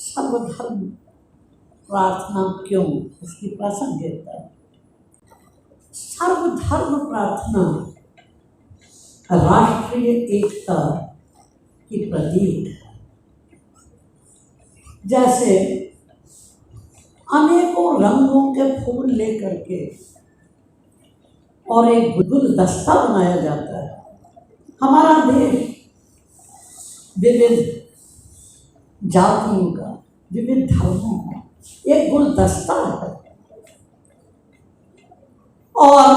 सर्वधर्म प्रार्थना क्यों, इसकी प्रासंगिकता। सर्वधर्म प्रार्थना राष्ट्रीय एकता की प्रतीक है। जैसे अनेकों रंगों के फूल लेकर के और एक गुलदस्ता बनाया जाता है। हमारा देश विविध जातियों का, विविध धर्मों का एक गुलदस्ता है, और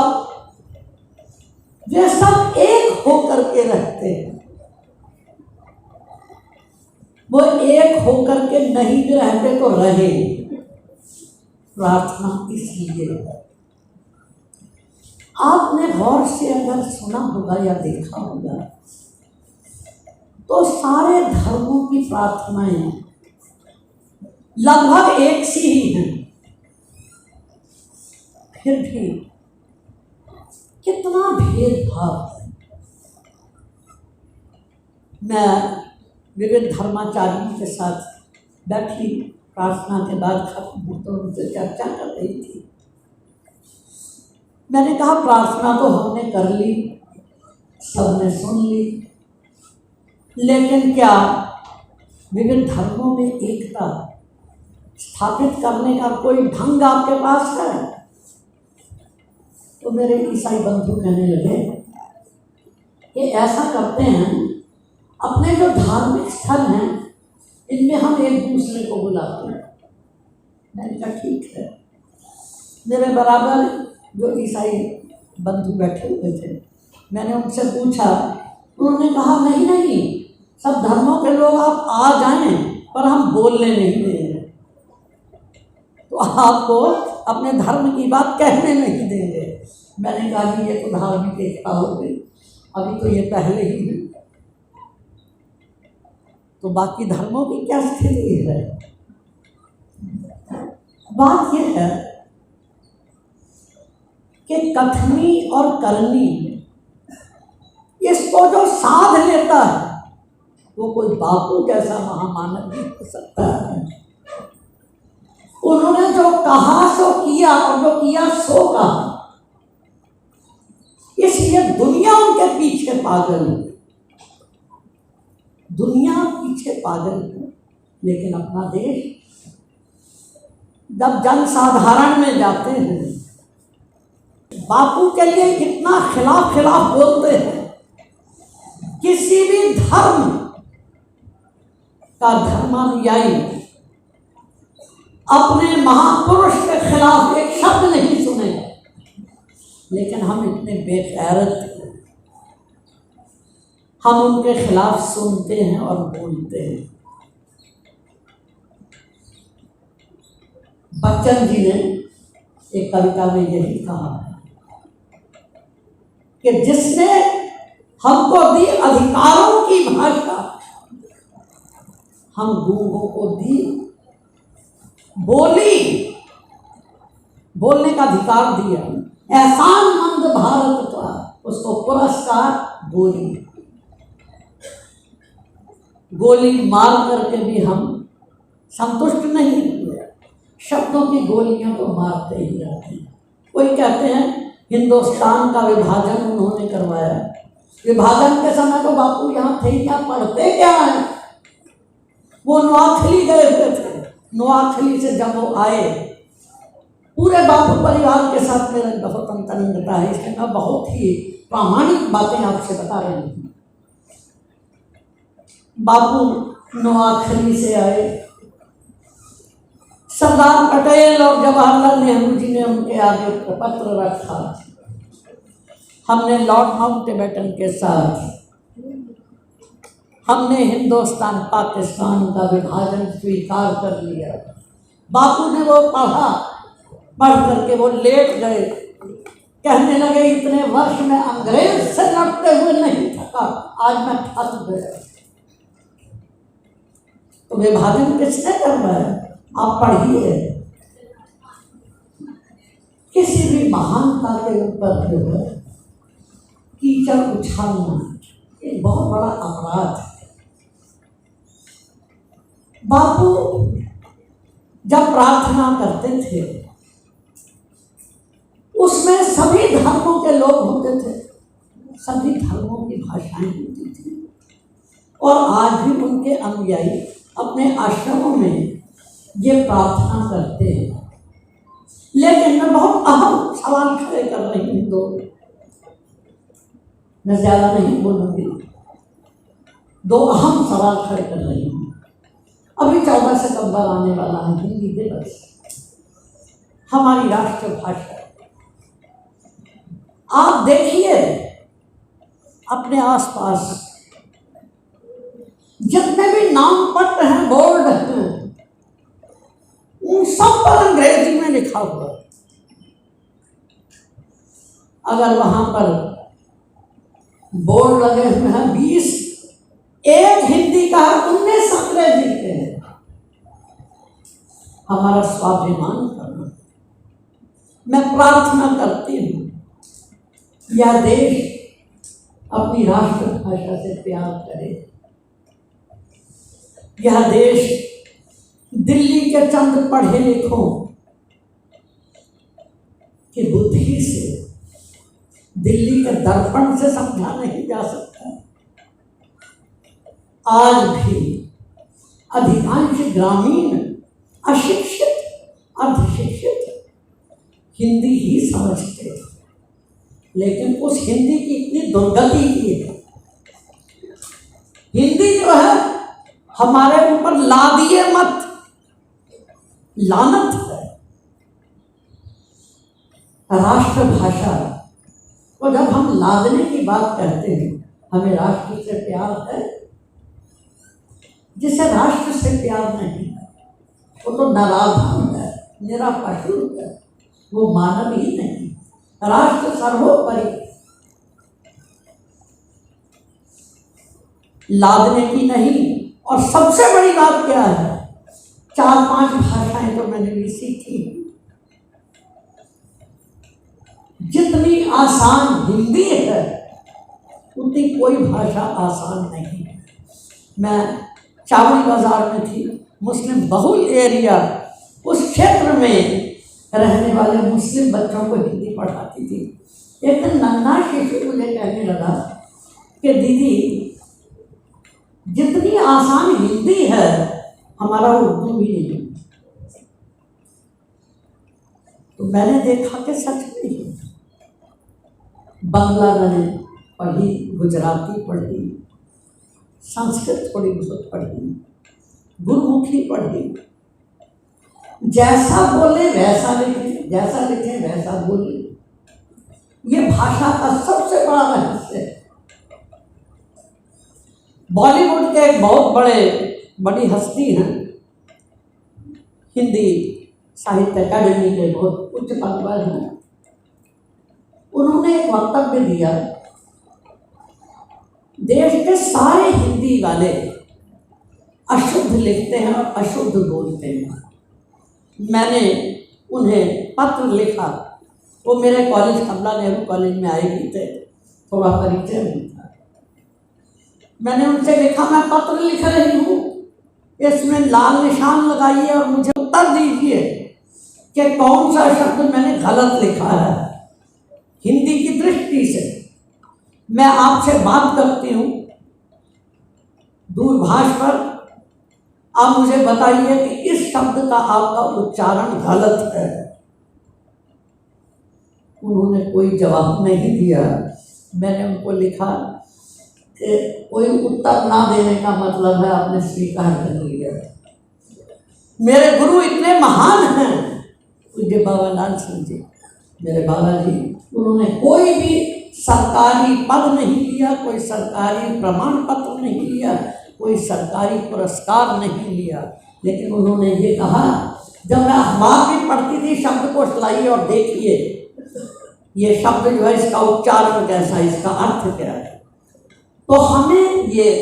वे सब एक होकर के रहते हैं। वो एक होकर के नहीं भी रहते तो रहे। प्रार्थना इसलिए है। आपने गौर से अगर सुना होगा या देखा होगा तो सारे धर्मों की प्रार्थनाएं लगभग एक सी ही हैं। फिर भी कितना भेदभाव है। मैं विविध धर्माचार्यों के साथ बैठी, प्रार्थना के बाद खत्म तो उनसे चर्चा कर रही थी। मैंने कहा प्रार्थना तो हमने कर ली, सबने सुन ली, लेकिन क्या विभिन्न धर्मों में एकता स्थापित करने का कोई ढंग आपके पास है? तो मेरे ईसाई बंधु कहने लगे ये ऐसा करते हैं, अपने जो धार्मिक स्थल हैं इनमें हम एक दूसरे को बुलाते हैं। मैंने कहा ठीक है। मेरे बराबर जो ईसाई बंधु बैठे हुए थे, मैंने उनसे पूछा, उन्होंने कहा नहीं नहीं, सब धर्मों के लोग आप आ जाएं पर हम बोलने नहीं देंगे, तो आपको अपने धर्म की बात कहने नहीं देंगे। मैंने कहा कि ये तो धार्मिक एकता हो गई, अभी तो ये पहले ही है, तो बाकी धर्मों की क्या स्थिति है? बात यह है कि कथनी और करनी, इसको जो साध लेता है वो कोई बापू जैसा महामानव नहीं हो सकता है। उन्होंने जो कहा सो किया और जो किया सो कहा, इसलिए दुनिया उनके पीछे पागल है। दुनिया पीछे पागल है, लेकिन अपना देश जब जनसाधारण में जाते हैं, बापू के लिए इतना खिलाफ बोलते हैं। किसी भी धर्म का धर्मानुयायी अपने महापुरुष के खिलाफ एक शब्द नहीं सुनेगा, लेकिन हम इतने बेगैरत हैं, हम उनके खिलाफ सुनते हैं और बोलते हैं। बच्चन जी ने एक कविता में यही कहा है कि जिसने हमको दी अधिकारों की भाषा, हम गूंगों को दी बोलने का अधिकार दिया। एहसान मंद भारत का, उसको पुरस्कार गोली मार करके भी हम संतुष्ट नहीं हुए। शब्दों की गोलियां तो मारते ही रहते हैं। कोई कहते हैं हिंदुस्तान का विभाजन उन्होंने करवाया। विभाजन के समय तो बापू यहाँ थे, यहाँ पढ़ते क्या है? वो नोआखली गए हुए थे। नोआखली से जब वो आए, पूरे बापू परिवार के साथ मेरा बहुत अंतरंगता है, इसलिए मैं बहुत ही प्रामाणिक बातें आपसे बता रही हूँ। बापू नोआखली से आए, सरदार पटेल और जवाहरलाल नेहरू जी ने उनके आगे पत्र रखा। हमने लॉर्ड माउंटबेटन के साथ हमने हिंदुस्तान पाकिस्तान का विभाजन स्वीकार कर लिया। बापू ने वो पढ़ा, पढ़ करके वो लेट गए, कहने लगे इतने वर्ष में अंग्रेज से लड़ते हुए नहीं थका, आज मैं थक गया। तो विभाजन किसने करवाया? आप पढ़िए। किसी भी महानता के ऊपर जो है कीचड़ उछालना एक बहुत बड़ा अपराध है। बापू जब प्रार्थना करते थे उसमें सभी धर्मों के लोग होते थे, सभी धर्मों की भाषाएं होती थी, और आज भी उनके अनुयायी अपने आश्रमों में ये प्रार्थना करते हैं। लेकिन मैं बहुत अहम सवाल खड़े कर रही हूँ, दो, मैं ज़्यादा नहीं बोलूँगी, दो अहम सवाल खड़े कर रही हूँ। अभी 14 सितंबर आने वाला है, हिंदी दिवस, हमारी राष्ट्र भाषा। आप देखिए अपने आसपास जितने भी नाम पत्र हैं, बोर्ड हैं, उन सब पर अंग्रेजी में लिखा हुआ है। अगर वहां पर बोर्ड लगे हुए हैं 20, एक हिंदी का है, 19 अंग्रेजी के हैं, हमारा स्वाभिमान करना। मैं प्रार्थना करती हूँ यह देश अपनी राष्ट्रभाषा से प्यार करे। यह देश दिल्ली के चंद पढ़े लिखों की बुद्धि से, दिल्ली के दर्पण से समझा नहीं जा सकता। आज भी अधिकांश ग्रामीण अशिक्षित, अर्धशिक्षित हिंदी ही समझते हैं, लेकिन उस हिंदी की इतनी दुर्गति की है। हिंदी जो है हमारे ऊपर लादिए मत, लानत है। राष्ट्रभाषा और जब हम लादने की बात करते हैं, हमें राष्ट्र से प्यार है। जिसे राष्ट्र से प्यार नहीं है वो तो नराधम है, निरा पशु है, वो मानव ही नहीं। राष्ट्र सर्वोपरि, लादने की नहीं। और सबसे बड़ी बात क्या है, 4-5 भाषाएं तो मैंने भी सीखी। जितनी आसान हिंदी है उतनी कोई भाषा आसान नहीं है। मैं चावड़ी बाजार में थी, मुस्लिम बहुल एरिया, उस क्षेत्र में रहने वाले मुस्लिम बच्चों को हिंदी पढ़ाती थी। एक दिन नन्हा शिशु मुझे कहने लगा कि दीदी, जितनी आसान हिंदी है हमारा उर्दू भी नहीं। तो मैंने देखा कि सच में ही बांग्ला मैंने पढ़ी, गुजराती पढ़ी, संस्कृत थोड़ी बहुत पढ़ी, गुरुमुखी पढ़ी। जैसा बोले वैसा लिखे, जैसा लिखे वैसा बोले, ये भाषा का सबसे बड़ा रहस्य है। बॉलीवुड के एक बहुत बड़ी हस्ती हैं, हिंदी साहित्य अकादमी के बहुत उच्च पद पर हैं। उन्होंने एक वक्तव्य दिया, देश के सारे हिंदी वाले अशुद्ध लिखते हैं और अशुद्ध बोलते हैं। मैंने उन्हें पत्र लिखा, वो मेरे कॉलेज, कमला नेहरू कॉलेज में आए भी थे, थोड़ा परिचय भी था। मैंने उनसे लिखा, मैं पत्र लिख रही हूँ, इसमें लाल निशान लगाइए और मुझे उत्तर दीजिए कि कौन सा शब्द मैंने गलत लिखा है। हिंदी की दृष्टि से मैं आपसे बात करती हूँ दूरभाष पर, आप मुझे बताइए कि इस शब्द का आपका उच्चारण गलत है। उन्होंने कोई जवाब नहीं दिया। मैंने उनको लिखा कि कोई उत्तर ना देने का मतलब है आपने स्वीकार कर लिया। मेरे गुरु इतने महान हैं, पूज्य बाबा लाल सिंह जी, मेरे बाबा जी, उन्होंने कोई भी सरकारी पद नहीं लिया, कोई सरकारी प्रमाण पत्र नहीं लिया, कोई सरकारी पुरस्कार नहीं लिया, लेकिन उन्होंने ये कहा, जब मैं अखबार भी पढ़ती थी, शब्द को लाइए और देखिए ये शब्द जो है इसका उच्चारण कैसा है, इसका अर्थ क्या है। तो हमें ये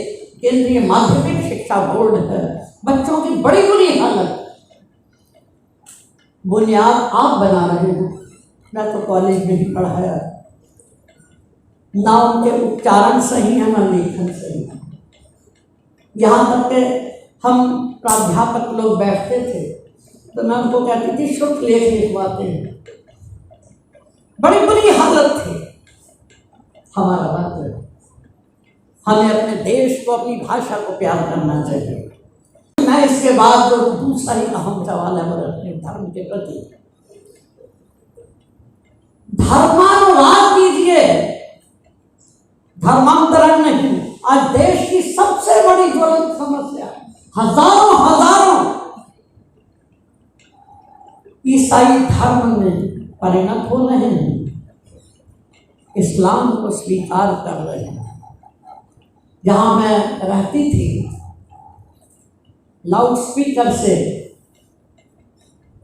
केंद्रीय माध्यमिक शिक्षा बोर्ड है, बच्चों की बड़ी बुरी हालत, बुनियाद आप बना रहे हो। मैं तो कॉलेज में ही पढ़ाया, ना उनके उच्चारण सही है ना लेखन सही है। यहाँ तक के हम प्राध्यापक लोग बैठते थे तो मैं उनको कहती थी शुल्क लेख लिखवाते हैं। बड़ी बुरी हालत थी हमारा वक्त। हमें अपने देश को, अपनी भाषा को प्यार करना चाहिए। मैं इसके बाद जो दूसरा ही अहम सवाल है वो अपने धर्म के प्रति, धर्मानुवाद कीजिए, धर्मांतरण नहीं। आज देश की सबसे बड़ी ज्वलंत समस्या, हजारों ईसाई धर्म में परिणत हो रहे हैं, इस्लाम को स्वीकार कर रहे हैं। जहां मैं रहती थी, लाउड स्पीकर से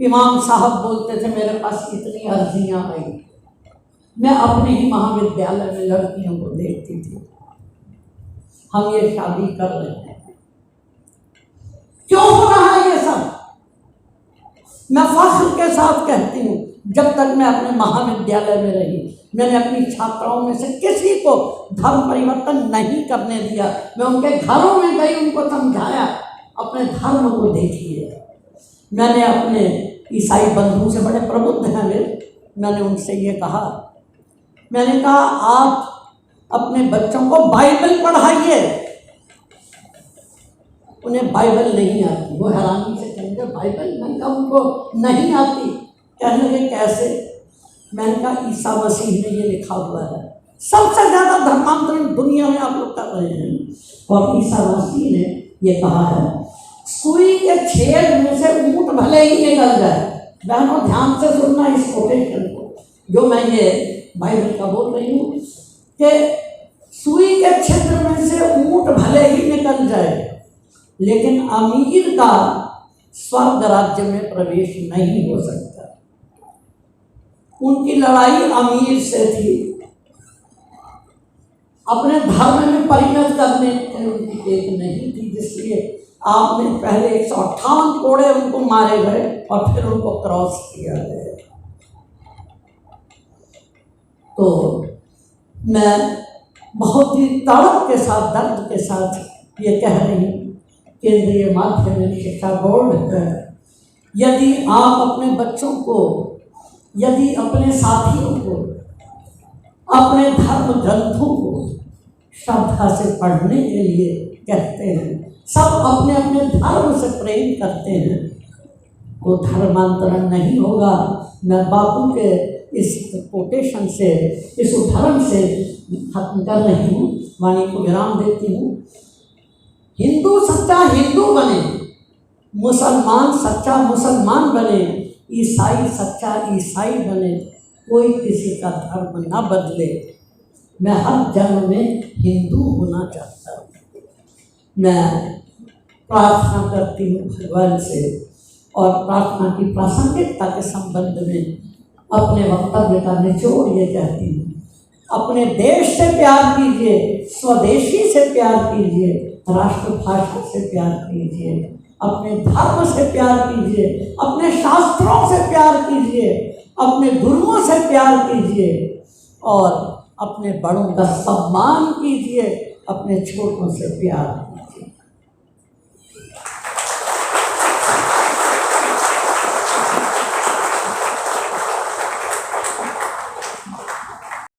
इमाम साहब बोलते थे, मेरे पास इतनी अर्जियां आई। मैं अपने ही महाविद्यालय में लड़कियों को देखती थी, हम ये शादी कर रहे हैं, क्यों हो रहा है ये सब? मैं फख्र के साथ कहती हूँ, जब तक मैं अपने महाविद्यालय में रही, मैंने अपनी छात्राओं में से किसी को धर्म परिवर्तन नहीं करने दिया। मैं उनके घरों में गई, उनको समझाया, अपने धर्म को देखिए। मैंने अपने ईसाई बंधु से, बड़े प्रबुद्ध हैं वे, मैंने उनसे ये कहा, मैंने कहा आप अपने बच्चों को बाइबल पढ़ाइए। उन्हें बाइबल नहीं आती, वो हैरानी से कहेंगे बाइबल, मैंने कहा उनको नहीं आती। कहने लगे कैसे? मैंने कहा ईसा मसीह ने ये लिखा हुआ है। सबसे ज़्यादा धर्मांतरण दुनिया में आप लोग कर रहे हैं, और ईसा मसीह ने ये कहा है, सुई के छेद में से ऊंट भले ही निकल जाए। बहनों ध्यान से सुनना इस कोटेशन को, जो मैं ये बाइबल का बोल रही हूँ, कि सुई के छिद्र में से ऊंट भले ही निकल जाए, लेकिन अमीर का स्वर्ग राज्य में प्रवेश नहीं हो सकता। उनकी लड़ाई अमीर से थी, अपने धर्म में परिणत करने की उनकी टेक नहीं थी, जिसलिए आपने पहले 158 कोड़े उनको मारे गए और फिर उनको क्रॉस किया गया। तो मैं बहुत ही तड़प के साथ, दर्द के साथ ये कह रही हूँ, केंद्रीय माध्यमिक शिक्षा बोर्ड है, यदि आप अपने बच्चों को, यदि अपने साथियों को, अपने धर्म ग्रंथों को श्रद्धा से पढ़ने के लिए कहते हैं, सब अपने अपने धर्म से प्रेम करते हैं, तो धर्मांतरण नहीं होगा। मैं बापू के इस कोटेशन से, इस उदाहरण से खत्म कर रही हूँ, वाणी को विराम देती हूँ। हिंदू सच्चा हिंदू बने, मुसलमान सच्चा मुसलमान बने, ईसाई सच्चा ईसाई बने, कोई किसी का धर्म न बदले। मैं हर जन्म में हिंदू होना चाहता हूँ। मैं प्रार्थना करती हूँ भगवान से, और प्रार्थना की प्रासंगिकता के संबंध में अपने वक्तव्य का निचोड़ ये कहती हूँ, अपने देश से प्यार कीजिए, स्वदेशी से प्यार कीजिए, राष्ट्रभाषा से प्यार कीजिए, अपने धर्म से प्यार कीजिए, अपने शास्त्रों से प्यार कीजिए, अपने गुरुओं से प्यार कीजिए, और अपने बड़ों का सम्मान कीजिए, अपने छोटों से प्यार